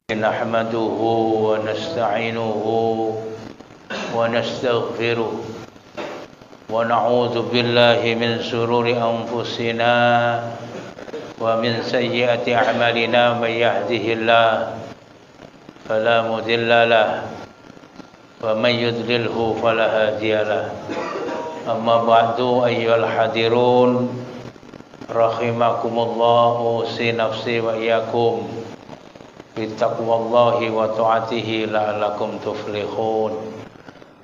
نحمده ونستعينه ونستغفره ونعوذ بالله من شرور أنفسنا ومن سيئات أعمالنا من يهده الله فلا مضل له ومن يضلله فلا هادي له أما بعد أيها الحاضرون رحمكم الله أوصي نفسي وإياكم bittaqwallahi wa ta'atihi la'allakum tuflihun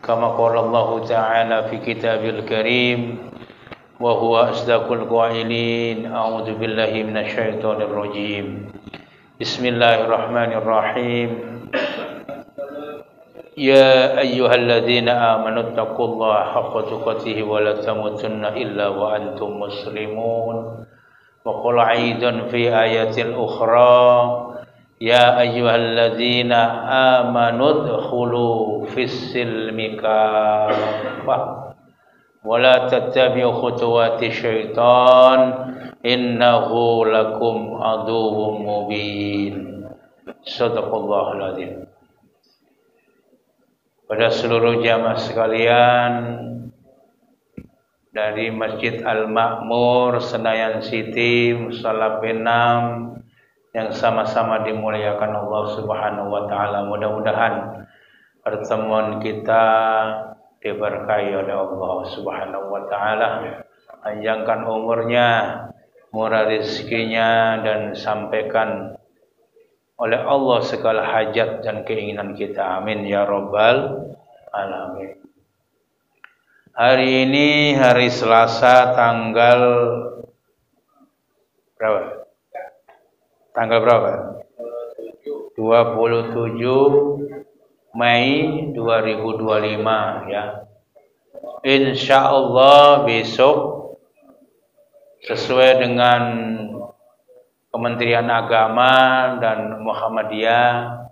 kama qala Allah ta'ala fi kitabil karim wa huwa asdaqul qailin a'udzu billahi minasyaitonir rajim bismillahirrahmanirrahim ya ayyuhalladzina amanu taqullaha haqqa tuqatih wa la tamutunna illa wa antum muslimun wa qala aidan fi ayatil ukhra ya ayyuhalladzina amanu dkhulu fis-silmi kaffah wa la tattabi'u khutuwati syaitan innahu lakum aduwwum mubin. Shadaqallahul adzim. Pada seluruh jamaah sekalian dari Masjid Al-Ma'mur Senayan City Musala Penam yang sama-sama dimuliakan Allah Subhanahu wa taala. Mudah-mudahan pertemuan kita diberkahi oleh Allah Subhanahu wa taala, panjangkan umurnya, murah rezekinya, dan sampaikan oleh Allah segala hajat dan keinginan kita. Amin ya rabbal alamin. Hari ini hari Selasa tanggal berapa? Tanggal berapa? 27 Mei 2025 ya. Insya Allah besok sesuai dengan Kementerian Agama dan Muhammadiyah,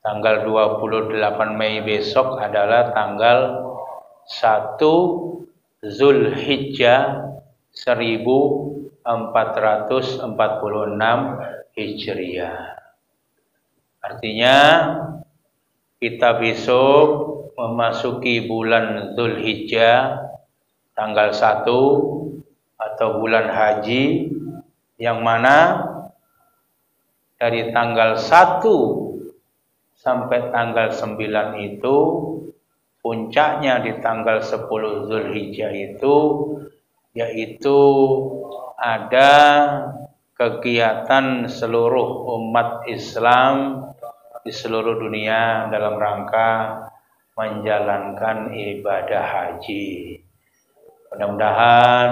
tanggal 28 Mei besok adalah tanggal 1 Zulhijjah 1446 Hijriah. Artinya kita besok memasuki bulan Zulhijjah tanggal 1 atau bulan haji, yang mana dari tanggal 1 sampai tanggal 9 itu puncaknya di tanggal 10 Zulhijjah itu yaitu ada kegiatan seluruh umat Islam di seluruh dunia dalam rangka menjalankan ibadah haji. Mudah-mudahan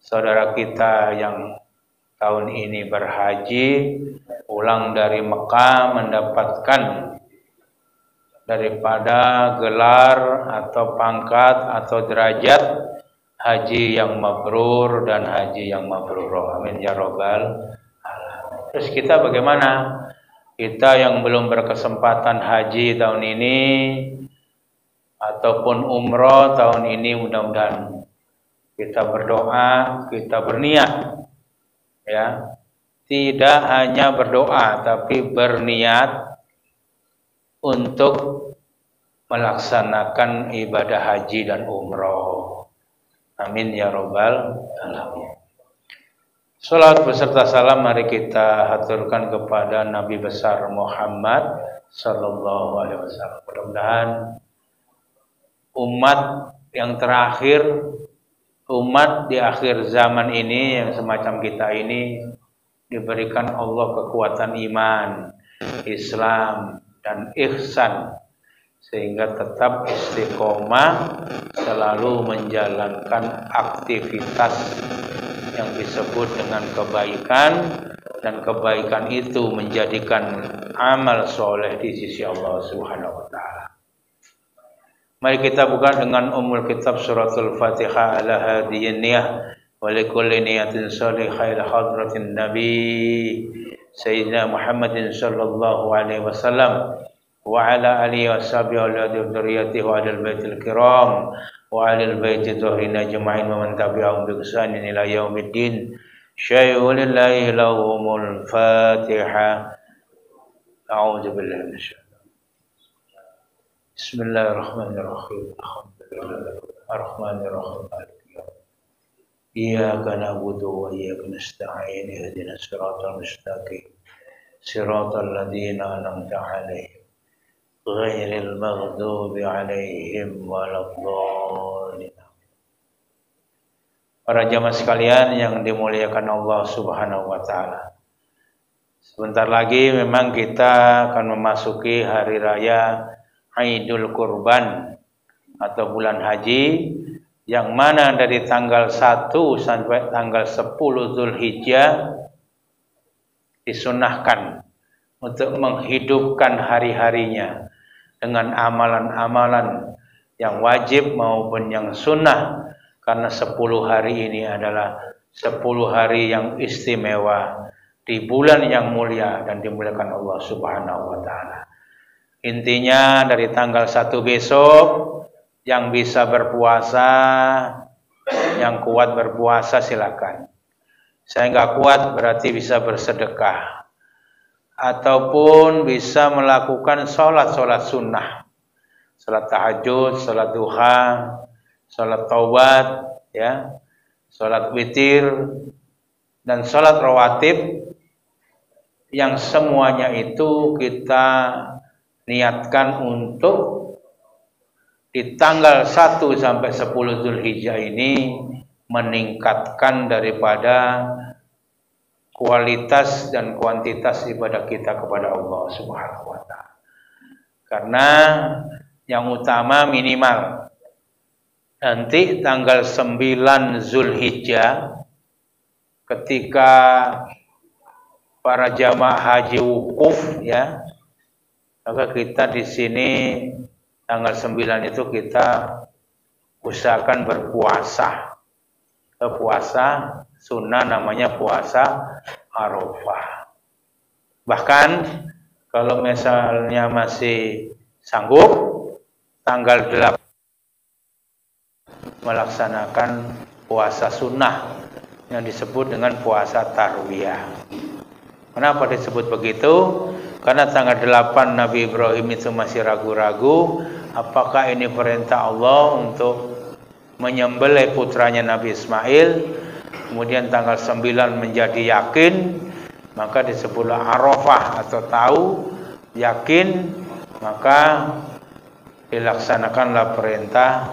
saudara kita yang tahun ini berhaji pulang dari Mekah mendapatkan daripada gelar atau pangkat atau derajat haji yang mabrur dan haji yang mabrurah. Amin ya rabbal alamin. Terus kita bagaimana? Kita yang belum berkesempatan haji tahun ini ataupun umroh tahun ini, mudah-mudahan kita berdoa, kita berniat ya. Tidak hanya berdoa tapi berniat untuk melaksanakan ibadah haji dan umroh. Amin ya rabbal alamin. Salat beserta salam mari kita haturkan kepada Nabi besar Muhammad sallallahu alaihi wasallam. Mudah-mudahan umat yang terakhir, umat di akhir zaman ini yang semacam kita ini diberikan Allah kekuatan iman, Islam dan ihsan sehingga tetap istiqomah selalu menjalankan aktivitas yang disebut dengan kebaikan, dan kebaikan itu menjadikan amal soleh di sisi Allah Subhanahu wa taala. Mari kita buka dengan Ummul Kitab Suratul Fatihah ala hadhihi niyah wa likulli niyatin salihah ila hadratin Nabi Sayyidina Muhammadin sallallahu alaihi wasallam wa ala alihi wa sahbihi wa ala dzurriyyatihi wa ala baitil kiram wa alal baiti dhahrin ajma'in wa man tabi'ahum bi ihsanin ila yaumiddin. Syai'ul lahumul Fatihah. A'udzubillahi minasyaitonir rajim. Bismillahirrahmanirrahim. Alhamdulillahirrahmanirrahim. Iyyaka na'budu wa iyyaka nasta'in. Ihdinas siratal mustaqim. Siratal ladzina an'amta 'alaihim ghairil maghdubi 'alaihim waladdallin. Para jamaah sekalian yang dimuliakan Allah Subhanahu wa taala. Sebentar lagi memang kita akan memasuki hari raya Idul Kurban atau bulan haji, yang mana dari tanggal 1 sampai tanggal 10 Zulhijjah disunahkan untuk menghidupkan hari-harinya dengan amalan-amalan yang wajib maupun yang sunnah, karena 10 hari ini adalah 10 hari yang istimewa di bulan yang mulia dan dimuliakan Allah Subhanahu wa taala. Intinya dari tanggal 1 besok, yang bisa berpuasa, yang kuat berpuasa silakan. Saya nggak kuat berarti bisa bersedekah, ataupun bisa melakukan sholat sunnah, sholat tahajud, sholat duha, sholat taubat, ya, sholat witir, dan sholat rawatib, yang semuanya itu kita niatkan untuk di tanggal 1 sampai 10 Zulhijjah ini meningkatkan daripada kualitas dan kuantitas ibadah kita kepada Allah Subhanahu wa taala. Karena yang utama minimal nanti tanggal 9 Zulhijjah ketika para jamaah haji wukuf, ya, maka kita di sini tanggal 9 itu kita usahakan berpuasa. Puasa sunnah namanya puasa Arafah. Bahkan kalau misalnya masih sanggup, tanggal 8 melaksanakan puasa sunnah yang disebut dengan puasa tarwiyah. Kenapa disebut begitu? Karena tanggal 8 Nabi Ibrahim itu masih ragu-ragu apakah ini perintah Allah untuk menyembelih putranya Nabi Ismail. Kemudian tanggal 9 menjadi yakin, maka disebutlah Arafah atau tahu, yakin, maka dilaksanakanlah perintah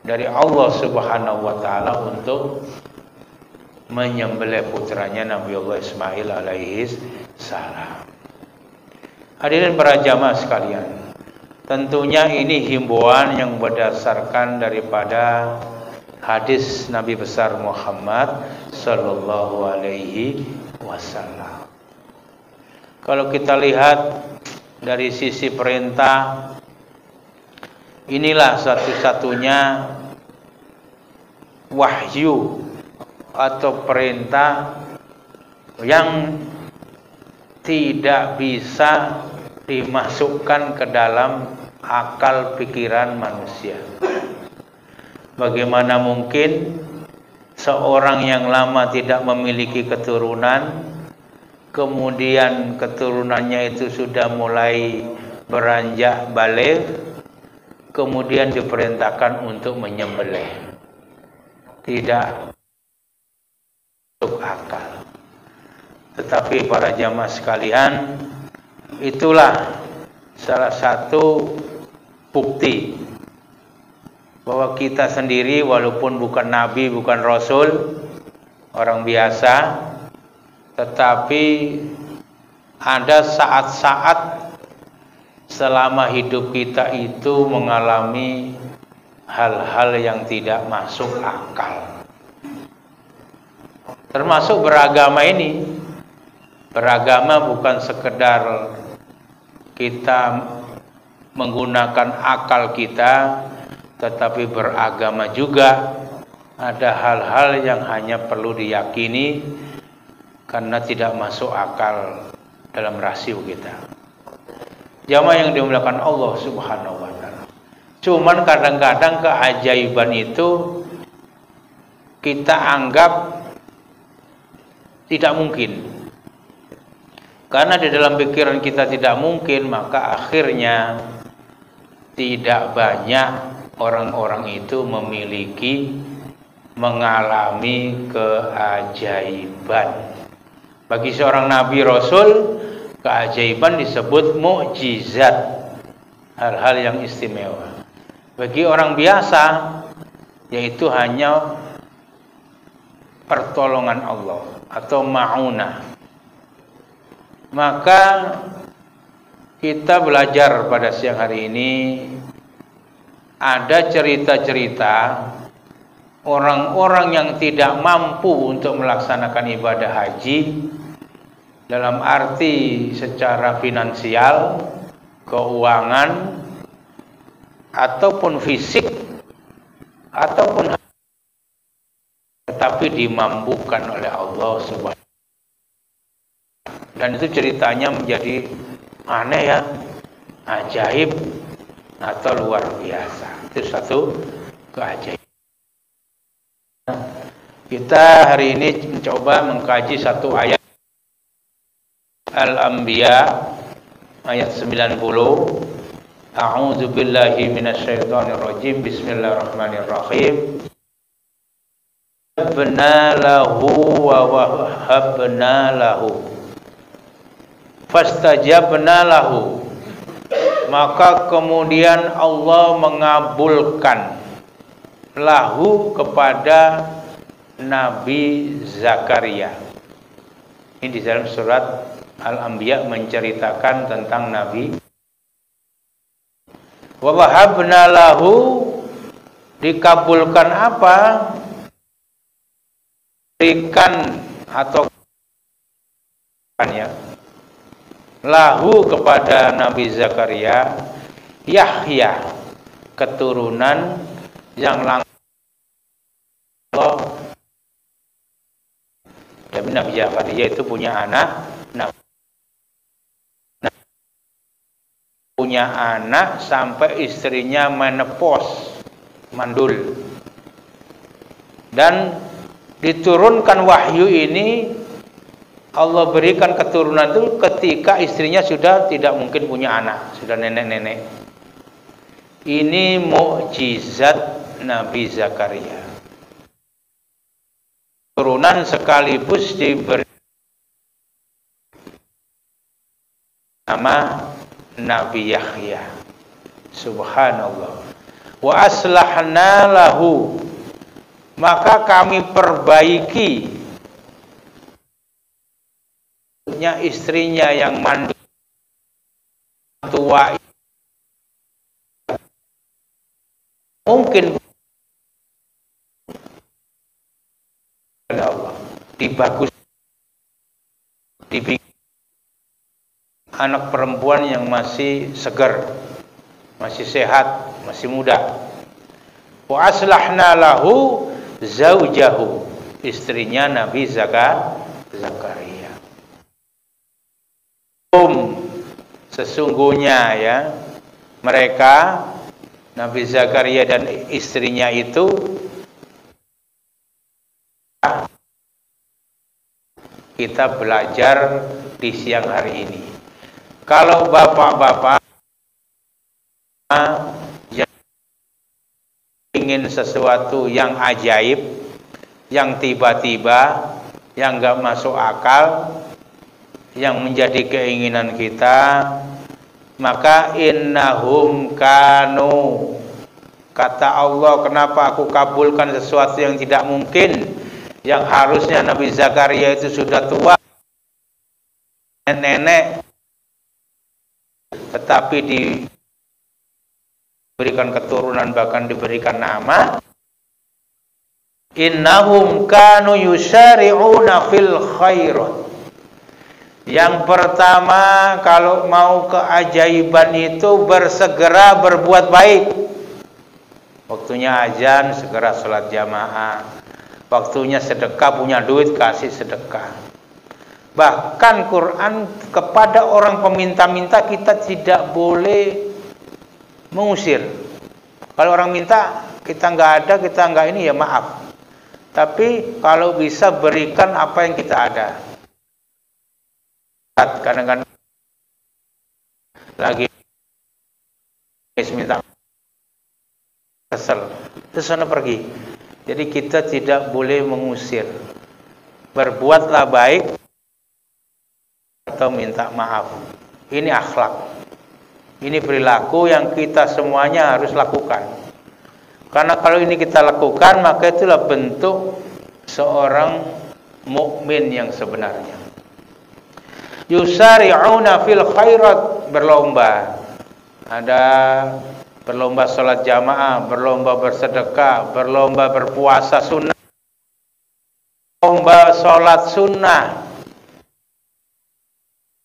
dari Allah Subhanahu wa taala untuk menyembelih putranya Nabi Allah Ismail alaihi salam. Hadirin para jamaah sekalian, tentunya ini himbauan yang berdasarkan daripada hadis Nabi besar Muhammad sallallahu alaihi wasallam. Kalau kita lihat dari sisi perintah, inilah satu-satunya wahyu atau perintah yang tidak bisa dimasukkan ke dalam akal pikiran manusia. Bagaimana mungkin seorang yang lama tidak memiliki keturunan, kemudian keturunannya itu sudah mulai beranjak baligh, kemudian diperintahkan untuk menyembelih? Tidak masuk akal. Tetapi para jamaah sekalian, itulah salah satu bukti bahwa kita sendiri walaupun bukan nabi, bukan rasul, orang biasa, tetapi ada saat-saat selama hidup kita itu mengalami hal-hal yang tidak masuk akal. Termasuk beragama ini. Beragama bukan sekedar kita menggunakan akal kita, tetapi beragama juga ada hal-hal yang hanya perlu diyakini karena tidak masuk akal dalam rasio kita. Jamaah yang dimuliakan Allah Subhanahu wa taala. Cuman kadang-kadang keajaiban itu kita anggap tidak mungkin. Karena di dalam pikiran kita tidak mungkin, maka akhirnya tidak banyak orang-orang itu mengalami keajaiban. Bagi seorang nabi rasul, keajaiban disebut mukjizat, hal-hal yang istimewa. Bagi orang biasa, yaitu hanya pertolongan Allah atau ma'unah. Maka kita belajar pada siang hari ini ada cerita-cerita orang-orang yang tidak mampu untuk melaksanakan ibadah haji dalam arti secara finansial, keuangan, ataupun fisik, ataupun tetapi dimampukan oleh Allah Subhanahu. Dan itu ceritanya menjadi aneh ya, ajaib atau luar biasa. Itu satu keajaiban. Kita hari ini mencoba mengkaji satu ayat Al-Anbiya ayat 90. A'udzu billahi minasyaitonir rajim. Bismillahirrahmanirrahim. Habna lahu wa wahabna lahu fastajabna lahu. Maka kemudian Allah mengabulkan lahu kepada Nabi Zakaria. Ini di dalam surat Al-Anbiya menceritakan tentang Nabi. Wa wahabna lahu, dikabulkan apa? Berikan atau ya, lahu kepada Nabi Zakaria Yahya, keturunan yang langsung Allah. Dan Nabi Zakaria itu punya anak, sampai istrinya menepos, mandul. Dan diturunkan wahyu ini, Allah berikan keturunan itu ketika istrinya sudah tidak mungkin punya anak, sudah nenek-nenek. Ini mukjizat Nabi Zakaria. Keturunan sekaligus diberi nama Nabi Yahya. Subhanallah. Wa aslahna lahu, maka kami perbaiki istrinya yang mandul tua, mungkin oleh Allah dibagus, dibikin anak perempuan yang masih segar, masih sehat, masih muda. Wa aslahna lahu zaujahu, istrinya Nabi Zakaria. Sesungguhnya ya, mereka Nabi Zakaria dan istrinya itu kita belajar di siang hari ini. Kalau bapak-bapak yang ingin sesuatu yang ajaib, yang tiba-tiba, yang enggak masuk akal, yang menjadi keinginan kita, maka innahum kanu, kata Allah, kenapa aku kabulkan sesuatu yang tidak mungkin, yang harusnya Nabi Zakaria itu sudah tua, nenek, tetapi diberikan keturunan, bahkan diberikan nama. Innahum kanu yusari'una fil khairat. Yang pertama, kalau mau keajaiban itu bersegera berbuat baik. Waktunya azan, segera sholat jamaah. Waktunya sedekah, punya duit, kasih sedekah. Bahkan Quran kepada orang peminta-minta kita tidak boleh mengusir. Kalau orang minta, kita nggak ada, kita nggak ini, ya maaf. Tapi kalau bisa berikan apa yang kita ada. kadang-kadang lagi minta kesel, terus sana pergi. Jadi kita tidak boleh mengusir. Berbuatlah baik atau minta maaf. Ini akhlak. Ini perilaku yang kita semuanya harus lakukan. Karena kalau ini kita lakukan, maka itulah bentuk seorang mukmin yang sebenarnya. Yusari'una fil khairat, berlomba. Ada berlomba sholat jamaah, berlomba bersedekah, berlomba berpuasa sunnah, berlomba sholat sunnah.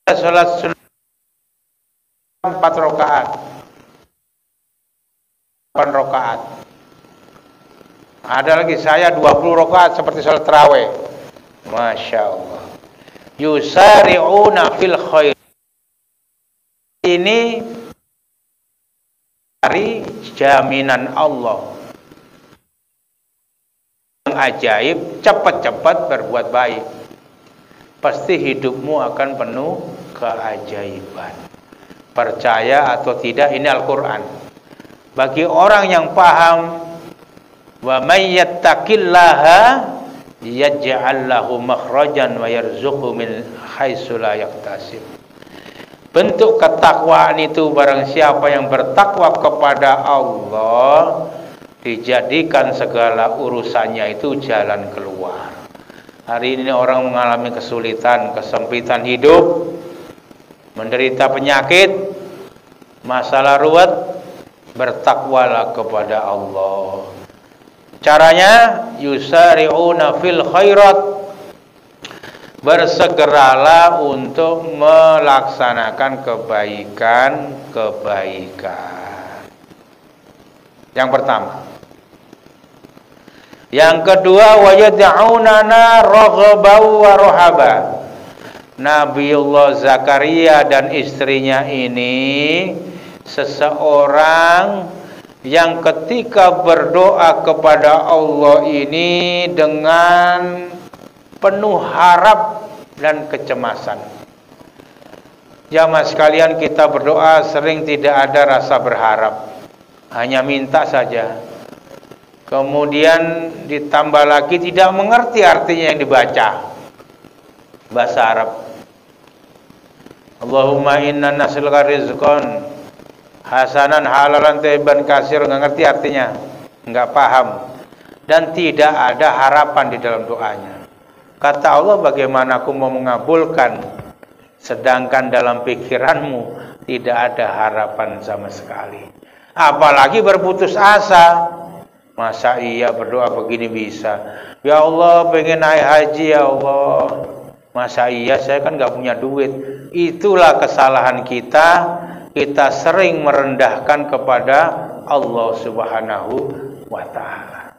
Sholat sunnah 4 rakaat, 8 rakaat. Ada lagi saya 20 rakaat seperti sholat tarawih. Masya Allah. Yusari'una fil khair. Ini dari jaminan Allah yang ajaib, cepat-cepat berbuat baik. Pasti hidupmu akan penuh keajaiban. Percaya atau tidak, ini Al-Quran. Bagi orang yang paham, wa may yattaqillaha yaj'al lahu makhrajan wa yarzuqhu min haitsu la yahtasib. Bentuk ketakwaan itu, barang siapa yang bertakwa kepada Allah, dijadikan segala urusannya itu jalan keluar. Hari ini orang mengalami kesulitan, kesempitan hidup, menderita penyakit, masalah ruwet, bertakwalah kepada Allah. Caranya yusari'una fil khairat, bersegeralah untuk melaksanakan kebaikan-kebaikan. Yang pertama. Yang kedua, wa yad'unana raghaban wa rahaba. Nabiullah Zakaria dan istrinya ini seseorang yang ketika berdoa kepada Allah ini dengan penuh harap dan kecemasan. Jamaah sekalian, kita berdoa sering tidak ada rasa berharap, hanya minta saja. Kemudian ditambah lagi tidak mengerti artinya yang dibaca, bahasa Arab. Allahumma inna nas'aluka rizqan hasanan halalan thayyiban katsiran, nggak ngerti artinya, nggak paham, dan tidak ada harapan di dalam doanya. Kata Allah, bagaimana aku mau mengabulkan sedangkan dalam pikiranmu tidak ada harapan sama sekali, apalagi berputus asa. Masa iya berdoa begini bisa? Ya Allah, pengen naik haji ya Allah. Masa iya, saya kan gak punya duit. Itulah kesalahan kita. Kita sering merendahkan kepada Allah Subhanahu wa ta'ala.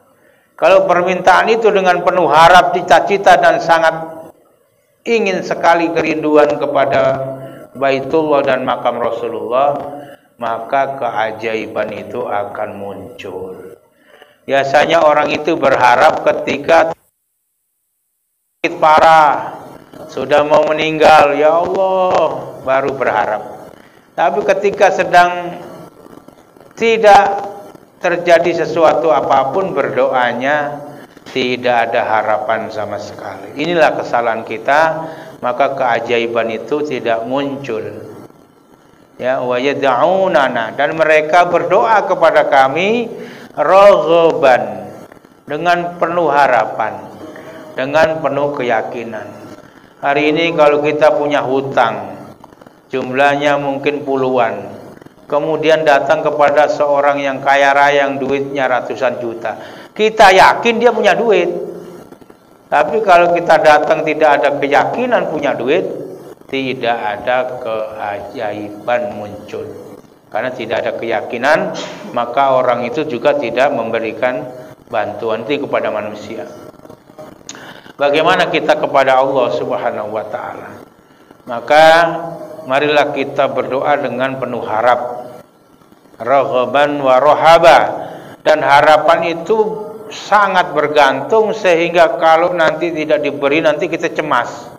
Kalau permintaan itu dengan penuh harap, cita-cita, dan sangat ingin sekali kerinduan kepada Baitullah dan makam Rasulullah, maka keajaiban itu akan muncul. Biasanya orang itu berharap ketika sakit parah, sudah mau meninggal, ya Allah, baru berharap. Tapi ketika sedang tidak terjadi sesuatu apapun, berdoanya tidak ada harapan sama sekali. Inilah kesalahan kita, maka keajaiban itu tidak muncul. Ya, wa yad'unana, dan mereka berdoa kepada kami raghaban, dengan penuh harapan, dengan penuh keyakinan. Hari ini kalau kita punya hutang, jumlahnya mungkin puluhan, kemudian datang kepada seorang yang kaya raya yang duitnya ratusan juta, kita yakin dia punya duit. Tapi kalau kita datang tidak ada keyakinan punya duit, tidak ada keajaiban muncul. Karena tidak ada keyakinan, maka orang itu juga tidak memberikan bantuan itu kepada manusia. Bagaimana kita kepada Allah Subhanahu wa ta'ala? Maka marilah kita berdoa dengan penuh harap, raghaban wa rahaba, dan harapan itu sangat bergantung, sehingga kalau nanti tidak diberi, nanti kita cemas.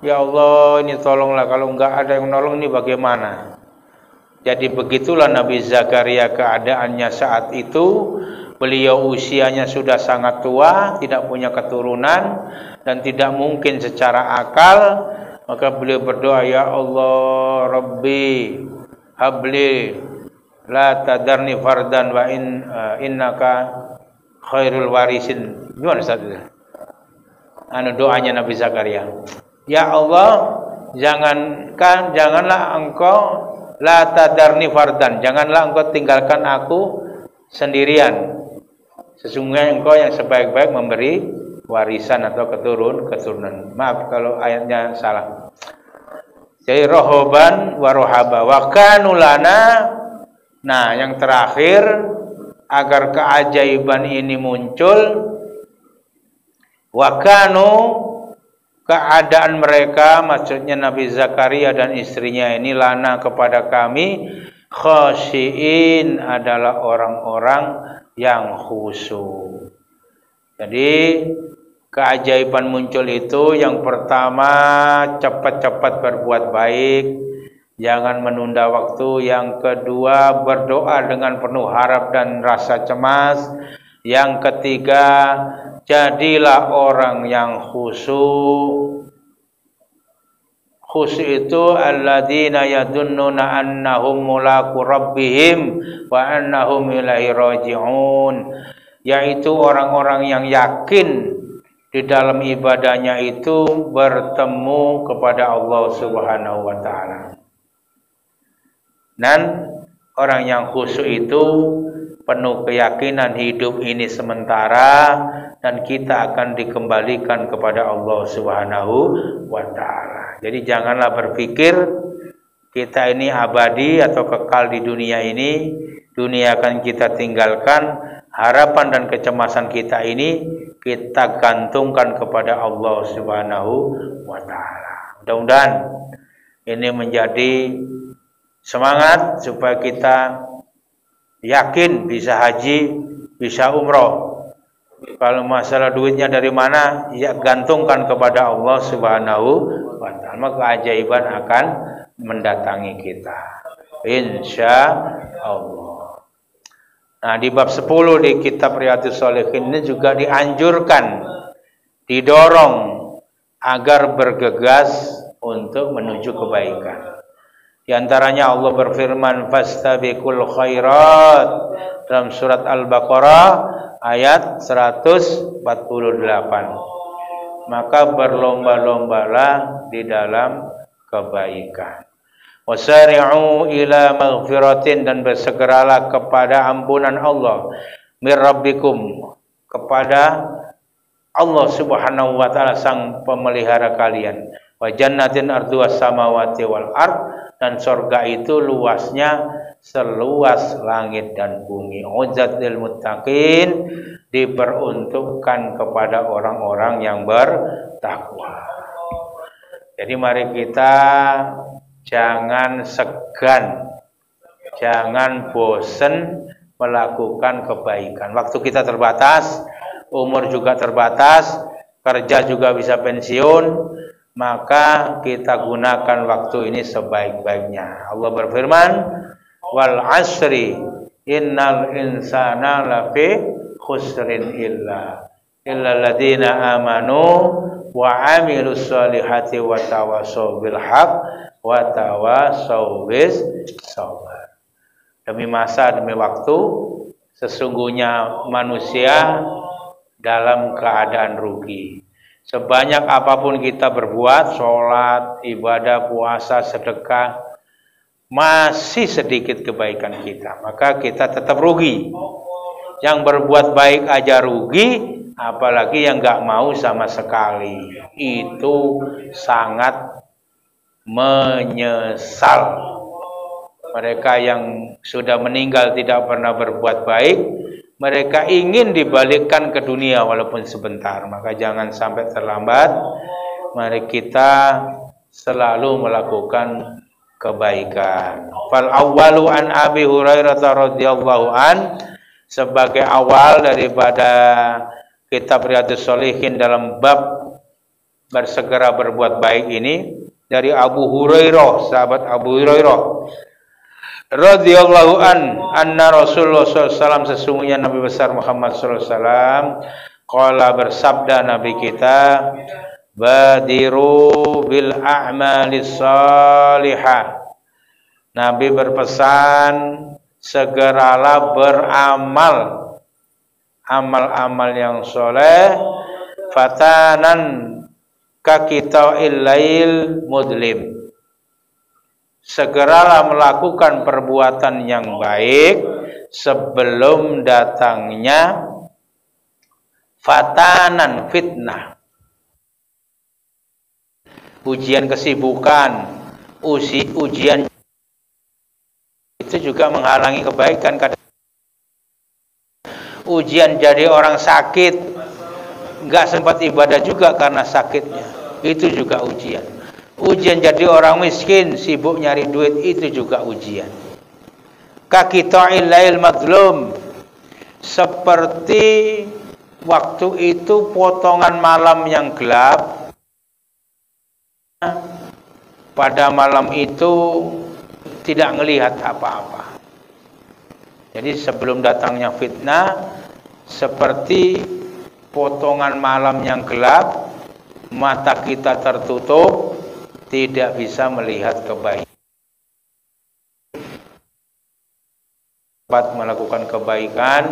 Ya Allah, ini tolonglah, kalau enggak ada yang menolong ini bagaimana? Jadi begitulah Nabi Zakaria keadaannya saat itu. Beliau usianya sudah sangat tua, tidak punya keturunan dan tidak mungkin secara akal. Maka beliau berdoa, ya Allah, Rabbi habli la tadarni fardan wa innaka khairul warisin. Gimana Ustaz? Doanya Nabi Zakaria. Ya Allah, janganlah engkau la tadarni fardan, janganlah engkau tinggalkan aku sendirian. Sesungguhnya engkau yang sebaik-baik memberi warisan atau keturunan. Maaf kalau ayatnya salah. Jadi rohoban wa rohaba wa kanu lana. Nah, yang terakhir agar keajaiban ini muncul, wa kanu, keadaan mereka, maksudnya Nabi Zakaria dan istrinya ini, lana kepada kami, khasyiin, adalah orang-orang yang khusyuk. Jadi keajaiban muncul itu yang pertama, cepat-cepat berbuat baik, jangan menunda waktu. Yang kedua, berdoa dengan penuh harap dan rasa cemas. Yang ketiga, jadilah orang yang khusyuk. Khusyuk itu alladzina yadunnuna annahum mulaqu rabbihim wa annahum ilaihi raji'un, yaitu orang-orang yang yakin di dalam ibadahnya itu bertemu kepada Allah Subhanahu wa taala. Dan orang yang khusyuk itu penuh keyakinan hidup ini sementara dan kita akan dikembalikan kepada Allah Subhanahu wa taala. Jadi janganlah berpikir kita ini abadi atau kekal di dunia ini, dunia akan kita tinggalkan. Harapan dan kecemasan kita ini kita gantungkan kepada Allah Subhanahu wa taala. Mudah-mudahan ini menjadi semangat supaya kita yakin bisa haji, bisa umroh. Kalau masalah duitnya dari mana, ya gantungkan kepada Allah Subhanahu wa taala. Maka keajaiban akan mendatangi kita, insya Allah. Nah, di bab 10 di kitab Riyadhus Shalihin ini juga dianjurkan, didorong agar bergegas untuk menuju kebaikan. Di antaranya Allah berfirman, fastabiqul khairat, dalam surat Al-Baqarah ayat 148. Maka berlomba-lombalah di dalam kebaikan. Wasari'u ila maghfiratin, dan bersegeralah kepada ampunan Allah, mir rabbikum, kepada Allah Subhanahu wa taala sang pemelihara kalian. Wa jannatin arduwas samawati wal ard, dan surga itu luasnya seluas langit dan bumi. Udzat lil muttaqin, diperuntukkan kepada orang-orang yang bertakwa. Jadi mari kita jangan segan, jangan bosan melakukan kebaikan. Waktu kita terbatas, umur juga terbatas, kerja juga bisa pensiun, maka kita gunakan waktu ini sebaik-baiknya. Allah berfirman, wal asri innal insana lafi khusrin illa alladziina amanu wa 'amilus sholihati wa tawassaw bil haqq wa tawassaw bis sabr. Demi masa, demi waktu, sesungguhnya manusia dalam keadaan rugi. Sebanyak apapun kita berbuat, sholat, ibadah, puasa, sedekah, masih sedikit kebaikan kita, maka kita tetap rugi. Yang berbuat baik aja rugi, apalagi yang nggak mau sama sekali. Itu sangat menyesal. Mereka yang sudah meninggal tidak pernah berbuat baik, mereka ingin dibalikkan ke dunia walaupun sebentar. Maka jangan sampai terlambat. Mari kita selalu melakukan kebaikan. Fal awwalu an Abi Hurairah radhiyallahu an, sebagai awal daripada kitab Riyadhus Shalihin dalam bab bersegera berbuat baik ini dari Abu Hurairah, sahabat Abu Hurairah radhiyallahu anna Rasulullah SAW, sesungguhnya Nabi besar Muhammad SAW qala, bersabda Nabi kita, badiru bil a'malis salihah. Nabi berpesan, segeralah beramal amal-amal yang soleh, fatanan kakita'il lail mudlim. Segeralah melakukan perbuatan yang baik sebelum datangnya fatanan, fitnah, ujian kesibukan, ujian itu juga menghalangi kebaikan. Ujian jadi orang sakit, nggak sempat ibadah juga karena sakitnya, itu juga ujian. Ujian jadi orang miskin, sibuk nyari duit, itu juga ujian. Kakita'il lail madlum, seperti waktu itu potongan malam yang gelap. Pada malam itu tidak melihat apa-apa. Jadi sebelum datangnya fitnah, seperti potongan malam yang gelap, mata kita tertutup, tidak bisa melihat kebaikan. Dapat melakukan kebaikan.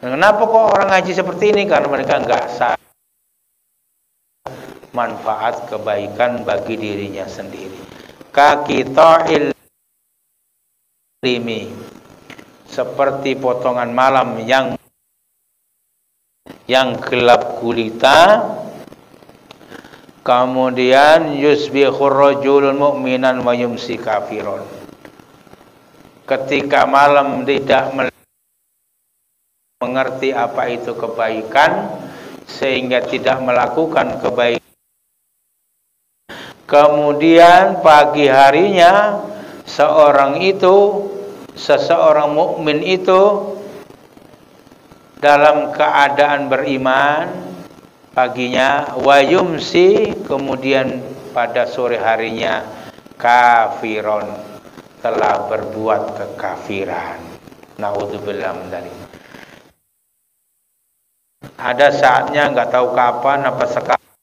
Kenapa kok orang ngaji seperti ini? Karena mereka enggak sadar manfaat kebaikan bagi dirinya sendiri. Kakita'il limi, seperti potongan malam yang gelap gulita. Kemudian yusbihur rajulul mu'minan wa yumsi kafirun. Ketika malam tidak mengerti apa itu kebaikan, sehingga tidak melakukan kebaikan. Kemudian pagi harinya seseorang mukmin itu dalam keadaan beriman paginya, wa yumsi, kemudian pada sore harinya kafiron, telah berbuat kekafiran. Naudzubillah min dzalik. Ada saatnya nggak tahu kapan apa sekarang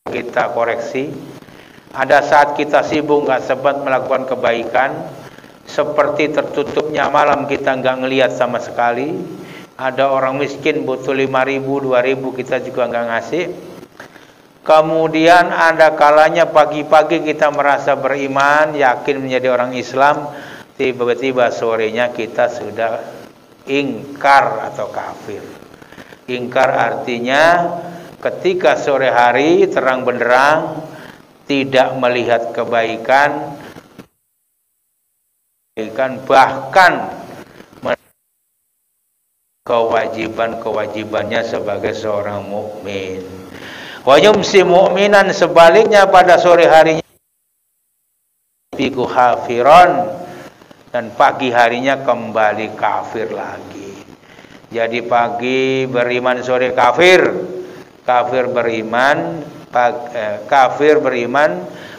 kita koreksi. Ada saat kita sibuk nggak sempat melakukan kebaikan, seperti tertutupnya malam kita nggak ngelihat sama sekali. Ada orang miskin butuh 5.000, 2.000, kita juga nggak ngasih. Kemudian ada kalanya pagi-pagi kita merasa beriman, yakin menjadi orang Islam, tiba-tiba sorenya kita sudah ingkar atau kafir. Ingkar artinya ketika sore hari terang benderang tidak melihat kebaikan, bahkan kewajibannya sebagai seorang mukmin. Wa yumsi mu'minan, sebaliknya pada sore harinya biku kafiron, dan pagi harinya kembali kafir lagi. Jadi pagi beriman, sore kafir, kafir beriman,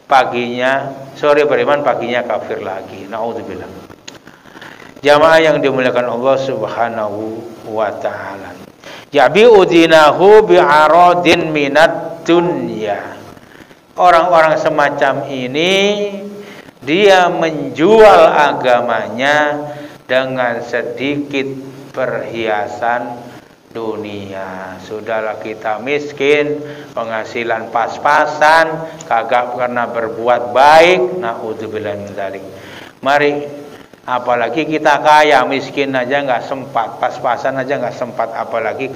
paginya, sore beriman, paginya kafir lagi. Naudzubillah. Jamaah yang dimuliakan Allah Subhanahu wa ta'ala. Yabi'u dinahu bi'aradin minad dunya. Orang-orang semacam ini, dia menjual agamanya dengan sedikit perhiasan dunia. Sudahlah kita miskin, penghasilan pas-pasan, kagak pernah berbuat baik. Naudzubillah min dzalik. Mari, apalagi kita kaya, miskin aja nggak sempat, pas-pasan aja nggak sempat, apalagi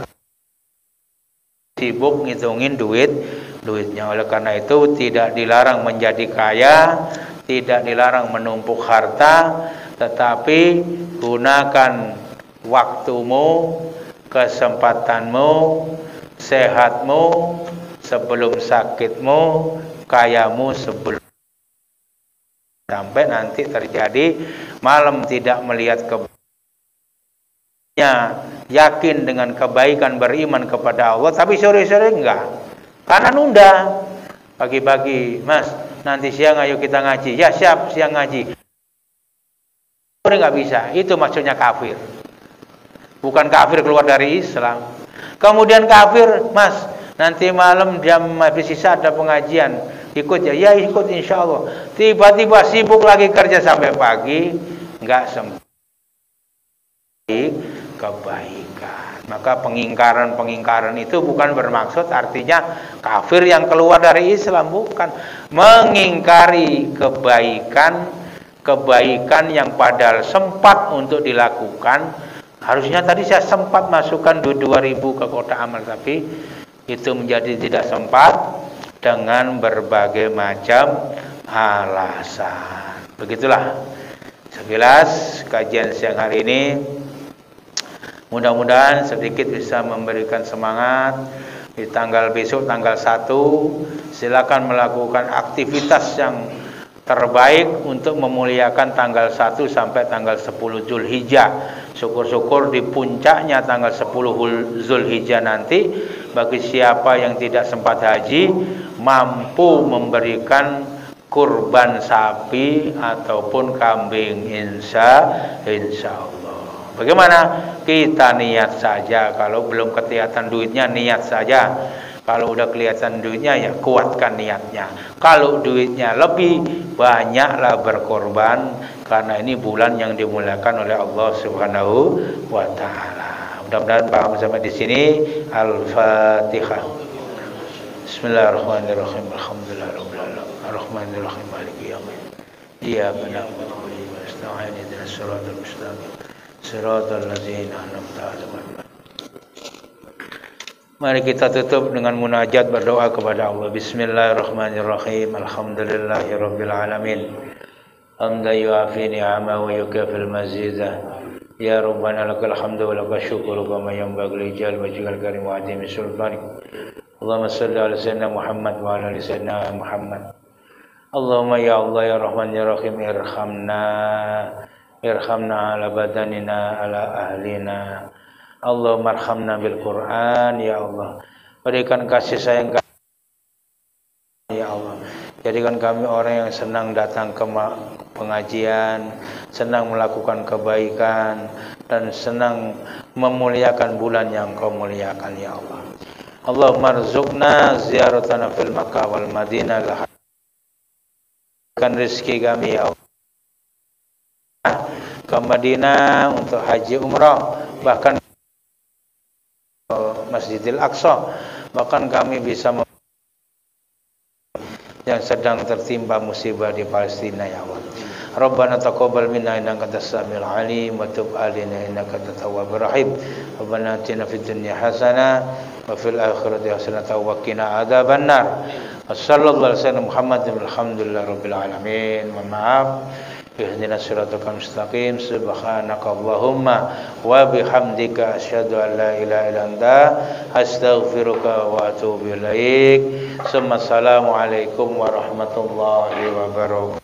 sibuk ngitungin duitnya. Oleh karena itu tidak dilarang menjadi kaya, tidak dilarang menumpuk harta, tetapi gunakan waktumu, kesempatanmu, sehatmu sebelum sakitmu, kayamu sebelum, sampai nanti terjadi malam tidak melihat kebaikannya, yakin dengan kebaikan, beriman kepada Allah, tapi sore-sore enggak. Karena nunda. Pagi-pagi, Mas, nanti siang ayo kita ngaji. Ya siap, siang ngaji. Nggak bisa. Itu maksudnya kafir. Bukan kafir keluar dari Islam. Kemudian kafir, Mas, nanti malam jam habis sisa ada pengajian. Ikut ya? Ya ikut insya Allah. Tiba-tiba sibuk lagi kerja sampai pagi. Nggak sempat kebaikan. Maka pengingkaran itu bukan bermaksud artinya kafir yang keluar dari Islam, bukan. Mengingkari kebaikan yang padahal sempat untuk dilakukan. Harusnya tadi saya sempat masukkan 2.000 ke kotak amal, tapi itu menjadi tidak sempat dengan berbagai macam alasan. Begitulah sekilas kajian siang hari ini. Mudah-mudahan sedikit bisa memberikan semangat. Di tanggal besok, tanggal 1, silakan melakukan aktivitas yang terbaik untuk memuliakan tanggal 1 sampai tanggal 10 Zulhijjah. Syukur-syukur di puncaknya tanggal 10 Zulhijjah nanti, bagi siapa yang tidak sempat haji, mampu memberikan kurban sapi ataupun kambing, insya Allah. Bagaimana? Kita niat saja. Kalau belum kelihatan duitnya, niat saja. Kalau udah kelihatan duitnya, ya kuatkan niatnya. Kalau duitnya lebih, banyaklah berkorban, karena ini bulan yang dimuliakan oleh Allah Subhanahu wa Ta'ala. Mudah-mudahan paham sampai di sini. Al-Fatihah. Bismillahirrahmanirrahim. Alhamdulillahirabbil alamin. Arrahmanirrahim. Maliki yaumiddin. Iyyaka na'budu wa iyyaka nasta'in. Ihdinas siratal mustaqim. Siratal ladzina an'amta 'alaihim. Mari kita tutup dengan munajat berdoa kepada Allah. Bismillahirrahmanirrahim. Alhamdulillahirabbil alamin. Hamdan yu'afi ni'amahu wa yukafil mazidah. Ya Rabbana lakal hamdu wa lakal syukru kama yanbaghi li jalali wajhikal karim wa 'azimi sultanik. Allahumma shalli ala sayyidina Muhammad wa ala ali sayyidina Muhammad. Allahumma ya Allah ya Rahman ya Rahim irhamna ala badanina ala ahlina. Allahumma arhamna bil Quran ya Allah. Berikan kasih sayang kami ya Allah. Jadikan kami orang yang senang datang ke pengajian, senang melakukan kebaikan, dan senang memuliakan bulan yang Kau muliakan ya Allah. Allahumma rzuqna ziyaratana fil Makkah wal Madinah. Kan rezeki kami ya Allah ke Madinah untuk haji umrah, bahkan Masjidil Aqsa, bahkan kami bisa yang sedang tertimpa musibah di Palestina ya Allah. Rabbana taqabbal minna innaka antas samiul alim wa tub alaina innaka antat tawwabur rahim. Rabbana atina fid dunya hasanah wa fil akhirati hasanah wa qina adzabannar. Wassallallahu alaihi wasallam Muhammadin alhamdulillahirabbil alamin. Maaf. Ihdinas siratal mustaqim. Subhanakallahumma wa bihamdika asyhadu an la ilaha illa anta astaghfiruka wa atubu ilaik. Assalamualaikum warahmatullahi wabarakatuh.